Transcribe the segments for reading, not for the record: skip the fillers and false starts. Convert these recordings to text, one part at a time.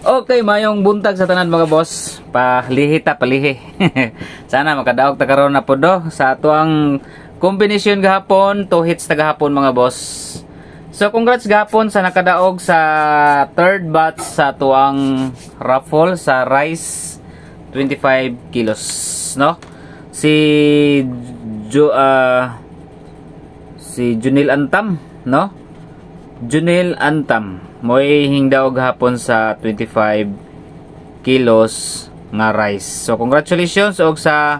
Okay, mayong buntag sa tanan mga boss. Palihi ta, palihi. Sana makadaog ta karon na po do sa atuang kombinasyon gahapon, 2 hits ta gahapon mga boss. So congrats gahapon sa nakadaog sa third batch sa atuang raffle sa rice 25 kilos, no? Si Junil Antam, no? Junil Antam mo'y hingdaw gahapon sa 25 kilos nga rice. So congratulations og sa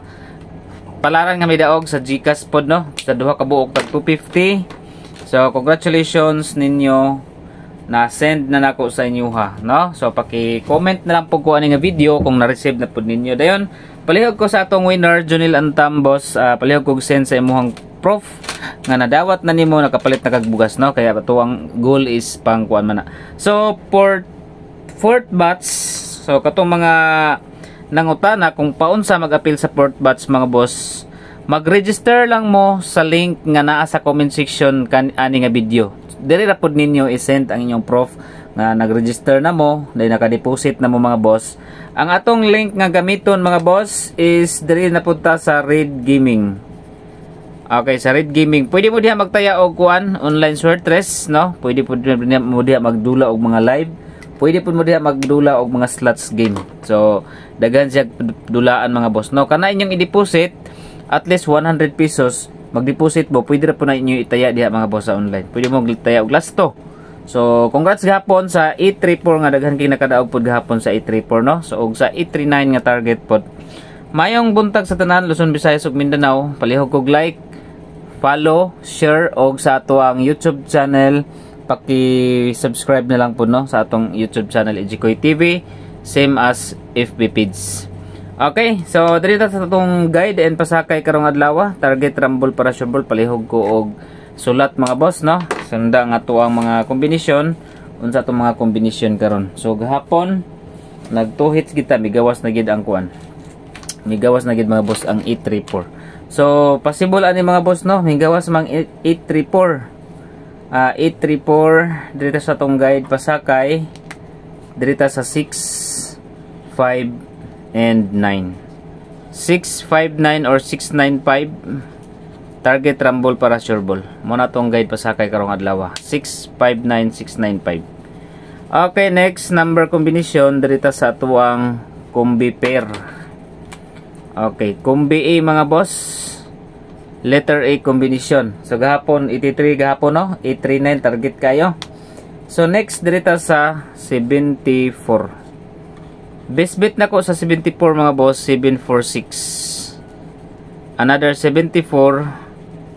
palaran nga midaog sa GCash pod, no? Sa duha ka buok tag 250. So congratulations ninyo, na send na nako sa inyo ha, no? So paki-comment na lang po ko ani nga video kung na-receive na pod ninyo. Dayon palihog ko sa atong winner Junil Antam boss, palihog ko send sa imong proof nga nadawat na nimo nakapalit na kag bugas, no? Kaya ato ang goal is pang kuan man na. So for fourth batch, so katong mga nangutana kung paunsa mag-appeal sa fourth batch mga boss, mag-register lang mo sa link nga naa sa comment section ani nga video. Diri ra pod ninyo i-send ang inyong proof nga nag-register na mo, dahil naka-deposit na mo mga boss. Ang atong link nga gamiton mga boss is diri na punta sa Red Gaming. Okay, sa Red Gaming, pwede mo diha magtaya og kuan, online sortress, no? Pwede mo diha magdula og mga live. Pwede po mo diha magdula og mga slots game. So, daghan siya dulaan mga boss, no? Kana inyong i-deposit at least 100 pesos, mag-deposit mo, pwede ra po na inyo itaya diha mga boss sa online. Pwede mo itaya og lasto. So, congrats gahapon sa 834 nga daghan kay nakadaog pod gahapon sa 834, no? So, og sa 839 nga target pod. Mayong buntag sa tanan Luzon, Visayas ug Mindanao. Palihog kog like, follow, share og sa ato ang YouTube channel, paki-subscribe na lang po, no, sa atong YouTube channel Ejikoy TV, same as FB page. Okay, so dito sa atong guide and pasakay karong adlaw, target rumble para sure palihog ko og sulat mga boss, no. Sunda nga ato ang mga kombinasyon, unsa atong mga kombinasyon karon. So gahapon nag 2 hits kita, migawas na gid ang kuan. Migawas na gid mga boss ang 834. So, possible ani mga boss, no? Mingawas mang 834. 834 dito sa tong guide pasakay. Dito sa 6, 5 and 9. 6, 5, 9 or 6, 9, 5. Target rumble para sure ball. Muna tong guide pasakay karong adlaw. 6, 5, 9, 6, 9, 5. Okay, next number combination dito sa tuwang combi pair. Okay, combi A mga boss. Letter A combination. So gahapon 83 gahapon, no? 839 target kayo. So next dito sa 74. Best bet nako sa 74 mga boss, 746. Another 74,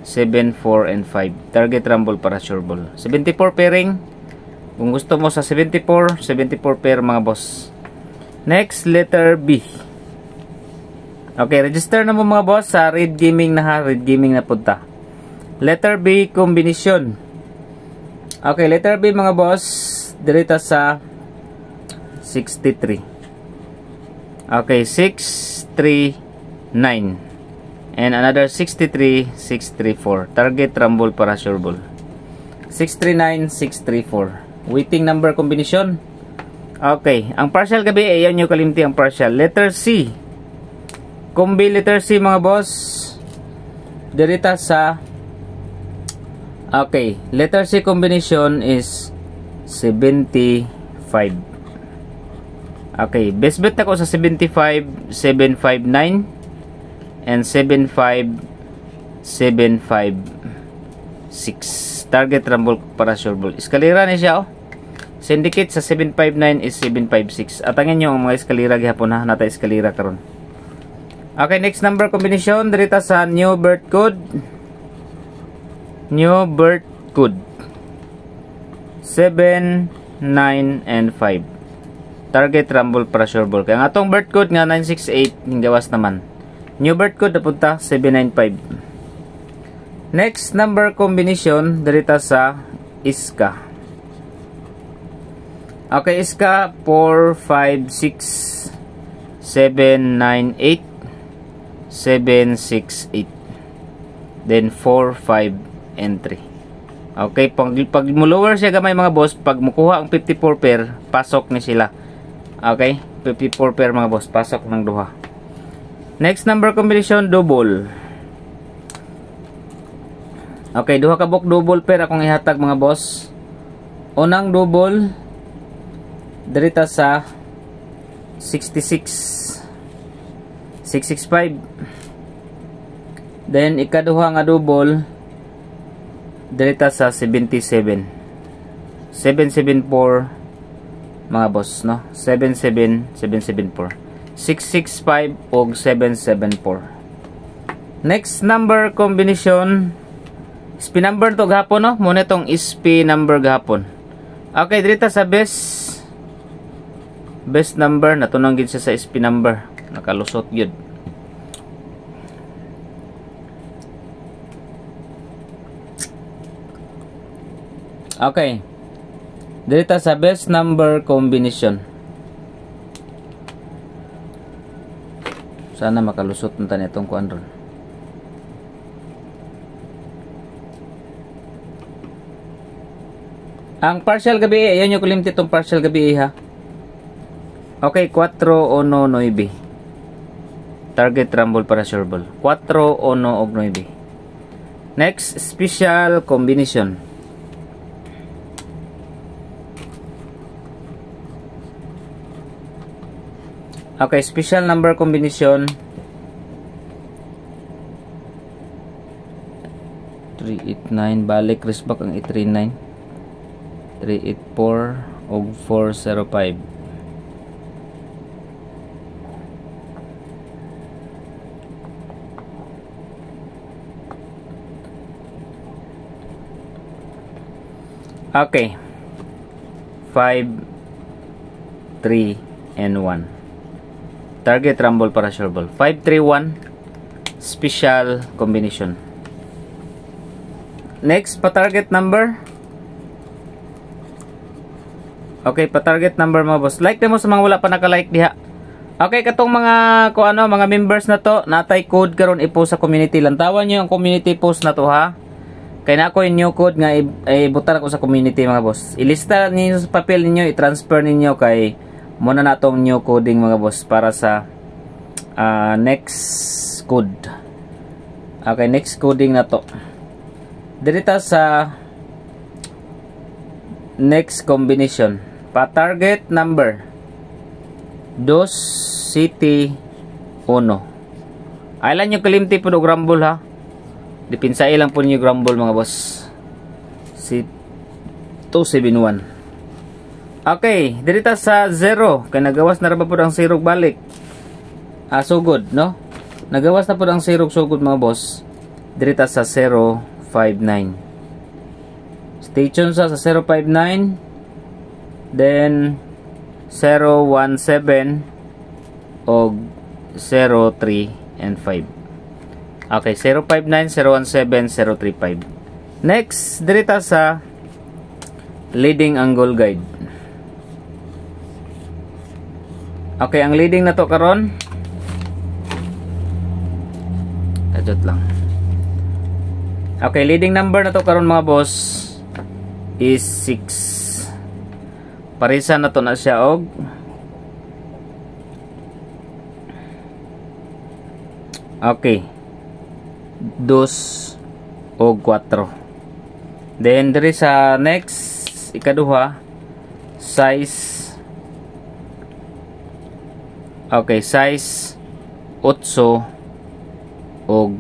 74 and 5. Target rumble para sure ball. 74 pairing. Kung gusto mo sa 74, 74 pair mga boss. Next letter B. Okay, register na mo mga boss sa Red Gaming na ha. Red Gaming na punta. Letter B combination. Okay, letter B mga boss, dirita sa 63. Okay, 639 and another 63, 634. Target rumble para sure ball. 639, 634. Waiting number combination. Okay, ang partial gabi ayan nyo kalimti ang partial. Letter C. Combi letter C mga boss, dirita sa, okay, letter C combination is 75. Okay, best bet ako sa 75, 759 and 75, 756. Target rumble para sure ball. Eskalera ni siya, oh. Syndicate sa 759 is 756. Atangin nyo ang mga eskalera gihapon ha, nata eskalera karon. Okay, next number combination dirita sa new birth code. New birth code 7, 9 and 5. Target rumble para sure ball. Kaya ang atong birth code nga 968 hinggawas naman. New birth code napunta 795. Next number combination dirita sa ISKA. Okay, ISKA 4, 5, 6, 7, 9, 8 768, then 4, 5 and 3. Okay, pag mo lower siya gamay mga boss, pag mukuha ang 54 pair, pasok ni sila. Okay, 54 pair mga boss, pasok ng duha. Next number combination, double. Okay, duha ka book double pair akong ihatag mga boss. Unang double dirita sa 66 665. Then ikaduha nga double dirita sa 77 774 mga boss, no? 77774 665 og 774. Next number combination, SP number to gahapon, no? Muna itong SP number gahapon. Okay, dirita sa best number, natunong gid siya sa SP number, nakalusot gyud. Okay, dirita sa best number combination. Sana makalusot nta nitong kuan ron. Ang partial gabi, ayan yung kulimti itong partial gabi ha. Okay, 4-1-9. Target rumble para sure ball. 4-1-9. Next, special combination. Okay, special number combination 389, balik risback ang 839 384 og 405. Okay, 5 3 and 1. Target rumble para sure ball. 531 special combination. Next, pa target number. Okay, pa target number mga boss. Like nimo sa mga wala pa naka-like diha. Okay, katong mga mga members na to, natay code karon i-post sa community. Lantawan niyo ang community post na to ha. Kay na ako yung new code nga ibutar ako sa community mga boss. Ilista ninyo sa papel ninyo, i-transfer ninyo kay muna na itong new coding mga boss para sa next code. Okay, next coding na to. Dirita sa next combination. Pa target number 2 city 1. Ailan yung kalimti po do grumble ha. Dipinsay lang po niyo grumble mga boss. Si 271. Okay, dirita sa 0. Kaya nagawas na raba po ang sirog balik. Sugod, no? Nagawas na po ang sirog sugod mga boss. Dirita sa 059. Stay tuned sa 059. Then 017 og 03 and 5. Okay, 059, 017, 035. Next, dirita sa leading angle guide. Okay, ang leading na to karon. Kadot lang. Okay, leading number na to karon mga boss is 6. Parisa na to na siya og okay, 2 og 4. Then diri sa next ikaduha size. Okay, size 8 og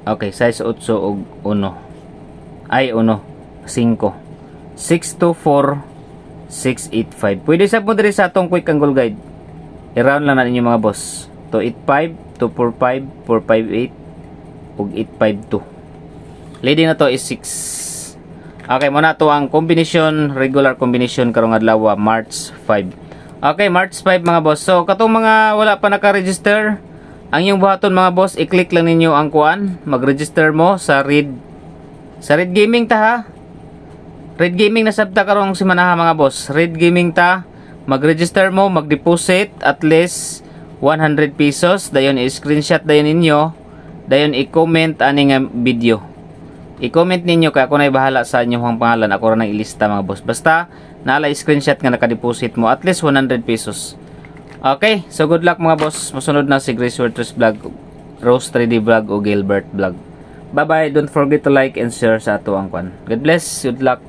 okay, size 8 og 1. Ay 1, 5. 624 685. Pwede sa po diri sa atong quick angle guide. I-round lang na ninyo mga boss. 285, 245, 458 ug 852. Leading na to is 6. Okay, muna to ang combination, regular combination karong adlaw March 5. Okay, March 5 mga boss. So, katong mga wala pa naka-register, ang inyong buhaton mga boss, i-click lang ninyo ang kuan. Mag-register mo sa Red Gaming ta ha. Red Gaming na sabta karong simana ha mga boss. Red Gaming ta. Mag-register mo, mag-deposit at least 100 pesos. Dayon i-screenshot dayon ninyo. Dayon i-comment aning video. I-comment ninyo kay ako na bahala sa inyong pangalan. Ako ra nang ilista mga boss. Basta naala screenshot nga naka-deposit mo at least 100 pesos. Okay, so good luck mga boss. Masunod na si Grace Werters Vlog, Rose 3D Vlog o Gilbert Vlog. Bye bye, don't forget to like and share sa ato ang kwan. God bless, good luck.